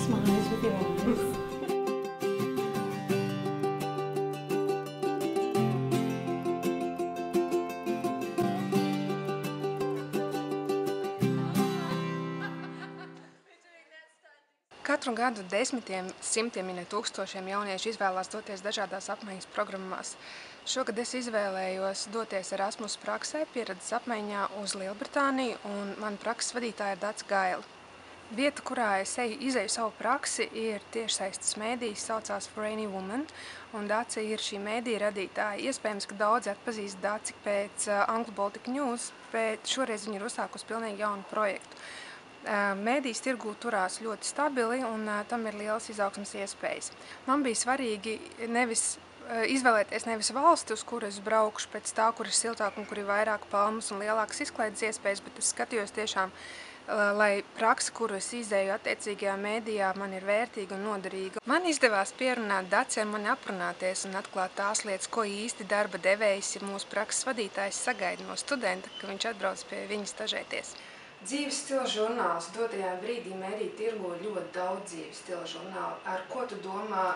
smiles with your eyes. Katru gadu desmitiem, simtiem, ja ne tūkstošiem jauniešu izvēlās doties dažādās apmaiņas programmās. Šogad es izvēlējos doties Erasmus praksē, pieredzes apmaiņā uz Lielbritāniju, un mana prakses vadītāja ir Dace Gaile. Vieta, kurā es izēju savu praksi, ir tiešsaistes mēdījis, saucās For Any Woman, un Dace ir šī mēdīja radītāja. Iespējams, ka daudzi atpazīst Daci pēc Anglo Baltic News, bet šoreiz viņi ir uzsākusi pilnīgi jaunu projektu. Mēdījis tirgū turās ļoti stabili, un tam ir lielas izaugsmes iespējas. Man bija svarīgi izvēlēties nevis valsti, uz kuru es braukšu pēc tā, kur ir siltāk un kur ir vairāk palmas un lielākas izklaides iespējas, bet es skatījos tiešām, lai praksa, kuru es izēju attiecīgajā mēdījā, man ir vērtīga un noderīga. Man izdevās pierunāt Daciem mani aprunāties un atklāt tās lietas, ko īsti darba devējs, ja mūsu prakses vadītājs sagaida no studenta, ka viņš atbrauc pie viņa stažēties. Dzīves stila žurnāls. Dotajā brīdī mēdīju tirgo ļoti daudz dzīves stila žurnālu. Ar ko tu domā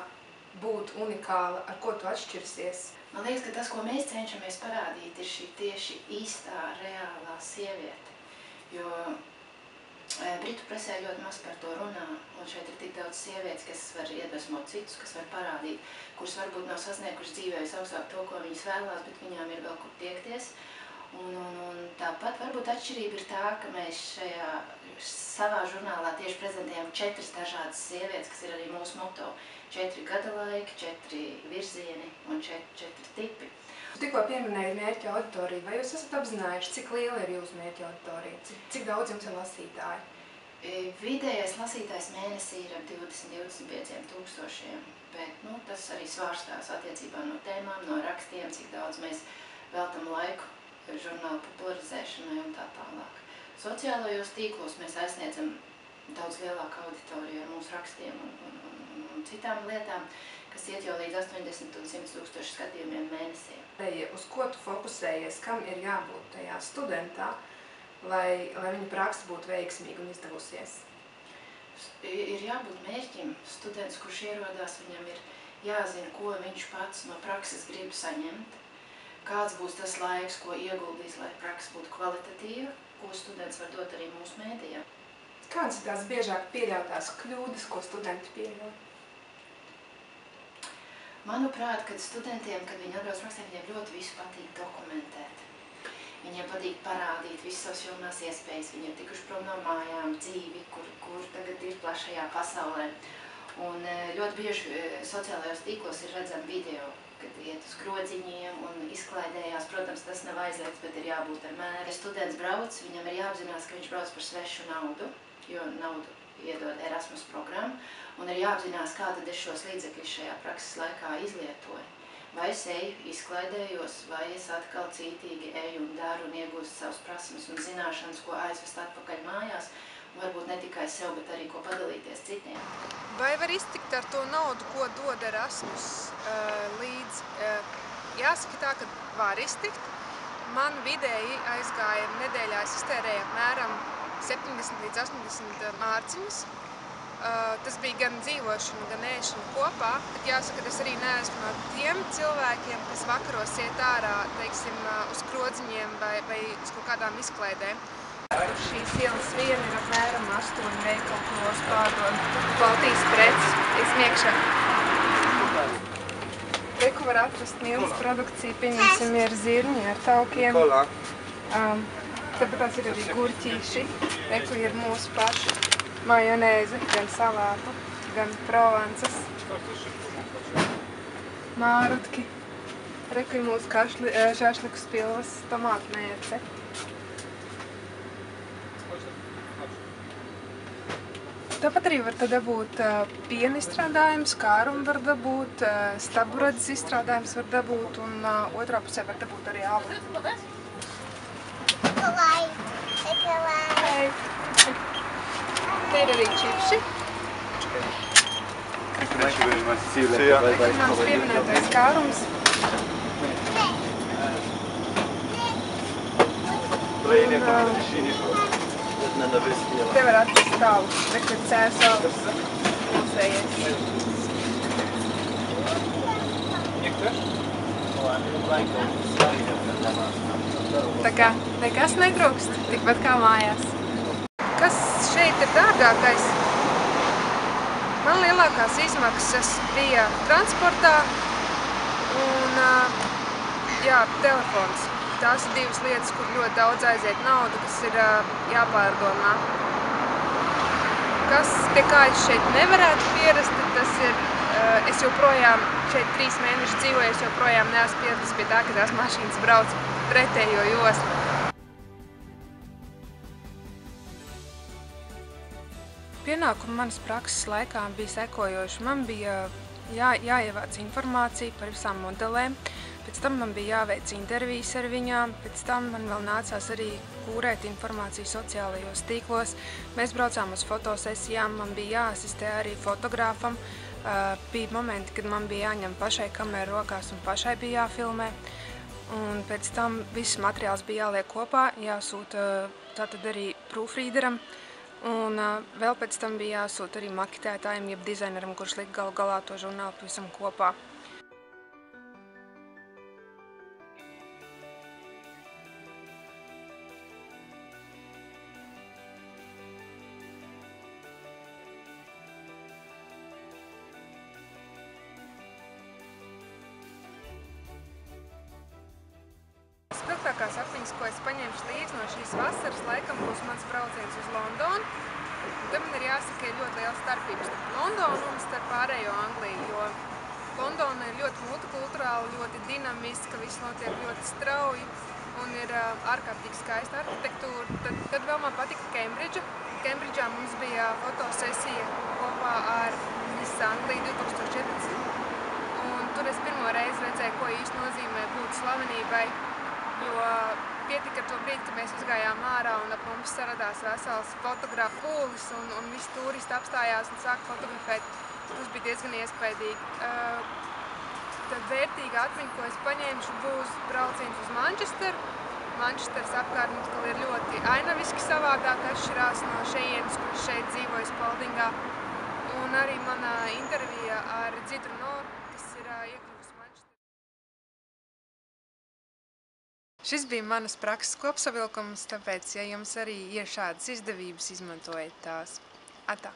būt unikāla, ar ko tu atšķirsies? Man liekas, ka tas, ko mēs cenšamies parādīt, ir šī tieši īstā, reālā sieviete. Jo Britu presē ļoti maz par to runā, un šeit ir tik daudz sievietes, kas var iedvesmot citus, kas var parādīt, kuras varbūt nav sasniegušas dzīvē visaugsāk to, ko viņas vēlās, bet viņām ir vēl kur tiekties. Un tāpat varbūt atšķirība ir tā, ka mēs savā žurnālā tieši prezentējam 4 dažādas sievietes, kas ir arī mūsu moto. 4 gada laiki, 4 virzieni un 4 tipi. Tikko pieminēji mērķa auditoriju. Vai jūs esat apzinājuši, cik liela ir jūsu mērķa auditorija? Cik daudz jums ir lasītāji? Vidējais lasītājs mēnesī ir ap 20–25 tūkstošiem, bet tas arī svārstās attiecībā no tēmām, no rakstiem, cik daudz mēs veltam laiku žurnāla popularizēšanai un tā tālāk. Sociālajos tīklos mēs aizsniedzam daudz lielāku auditoriju ar mūsu rakstiem un citām lietām, kas iet jau līdz 80 un 100 tūkstošu skatījumiem mēnesī. Uz ko tu fokusējies, kam ir jābūt tajā studentā, lai viņa praksa būtu veiksmīga un izdevusies? Ir jābūt mērķim. Students, kurš ierodās, viņam ir jāzina, ko viņš pats no prakses grib saņemt. Kāds būs tas laiks, ko ieguldīs, lai praksa būtu kvalitatīva, ko students var dot arī mūsu mēdījā. Kādas ir tās biežāk pieļautās kļūdas, ko studenti pieļauj? Manuprāt, kad studentiem, kad viņi atbrauc praksē, viņiem ļoti visu patīk dokumentēt. Viņiem patīk parādīt visas savas jaunās iespējas, viņi ir tikuši prom no mājām, dzīvi, kur tagad ir plašajā pasaulē. Un ļoti bieži sociālajos tīklos ir redzami video, kad iet uz grodziņiem un izklaidējās. Protams, tas nav aizliegts, bet ir jābūt ar mēru. Ja students brauc, viņam ir jāapzinās, ka viņš brauc par svešu naudu, jo naudu iedod Erasmus programmu, un ir jāapzinās, kā tad es šos līdzekļus šajā prakses laikā izlietoju. Vai es eju, izklaidējos, vai es atkal cītīgi eju un daru un iegūstu savas prasmes un zināšanas, ko aizvest atpakaļ mājās, un varbūt ne tikai sev, bet arī ko padalīties citiem. Vai var iztikt ar to naudu, ko dod Erasmus līdz? Jāsaka tā, ka var iztikt. Man vidēji aizgāja nedēļā, es iztērēju apmēram 70 līdz 80 mārciņas. Tas bija gan dzīvošana, gan ēšana kopā. Tad jāsaka, ka es arī neesmu no tiem cilvēkiem, kas vakaros iet ārā, teiksim, uz krodziņiem vai uz kaut kādām izklaidēm. Šīs ielas viena ir apmēram 8 veikalu, kuros pārdod Baltijas preces. Iekšā. Reku var atrast milzu produkciju, pieņemsim, ir zirņi ar taukiem. Tāpēc ir arī gurķīši. Reku ir mūsu paši majonēze, gan salātu, gan provansas. Mārutki. Reku ir mūsu šašliku spilvas, tomātu mērce. Tāpat arī var dabūt piena izstrādājums, kārumu var dabūt, staburadzes izstrādājums var dabūt un otrā pusē var dabūt arī alu. Te ir arī čipši. Mans pieminētais kārums. Te var atrast tālu, rekord cēsālu. Klusējies. Tā kā nekas netrūkst, tikpat kā mājās. Kas šeit ir dārgākais? Man lielākās izmaksas bija transportā un telefons. Tās ir divas lietas, kur ļoti daudz aiziet naudu, kas ir jāpārdomā. Kas, pie kā es šeit nevarētu pierast, tas ir, es joprojām šeit 3 mēnešus dzīvoju, es joprojām neesmu pieradis pie tā, ka tās mašīnas brauc pretējo joslu. Pienākumi manas prakses laikā bija sekojoši. Man bija jāievāc informācija par visām modelēm, pēc tam man bija jāveic intervijas ar viņām, pēc tam man vēl nācās arī kūrēt informāciju sociālajos tīklos. Mēs braucām uz fotosesijām, man bija jāasistē arī fotogrāfam. Bija momenti, kad man bija jāņem pašai kameru rokās un pašai bija jāfilmē. Un pēc tam viss materiāls bija jāliek kopā, jāsūta tātad arī proofreaderam. Un vēl pēc tam bija jāsūta arī maketētājiem, jeb dizaineram, kurš lika galu galā to žurnālu pavisam kopā. Spilgtākās atmiņas, ko es paņemšu līdzi no šīs vasaras, laikam būs mans brauciens uz Londonu. Tad man ir jāsaka, ka ir ļoti liela starpība starp Londonu un starp pārējo Angliju, jo Londona ir ļoti multikulturāla, ļoti dinamiska, viss notiek ļoti strauji un ir ārkārtīgi skaista arhitektūra. Tad vēl man patika Kembridža. Kembridžā mums bija fotosesija kopā ar Miss Angliju 2014. Un tur es pirmo reizi redzēju, ko īsti nozīmē būt slavenībai. Jo pietika ar to brīdi, kad mēs izgājām ārā un ap mums saradās vesels fotografu pūlis un visi turisti apstājās un sāka fotografēt. Tas bija diezgan iespaidīgi. Tad vērtīga atmiņa, ko es paņēmušu, būs brauciens uz Manchesteru. Manchesteras apkārtne atkal ir ļoti ainaviski savādāk, atšķirās no šejienes, kur šeit dzīvoju Spaldingā. Un arī mana intervija ar Dzidru Noru, kas ir iekļuvusi Manchesterā. Šis bija manas prakses kopsavilkums, tāpēc, ja jums arī ir šādas izdevības, izmantojiet tās. Atā!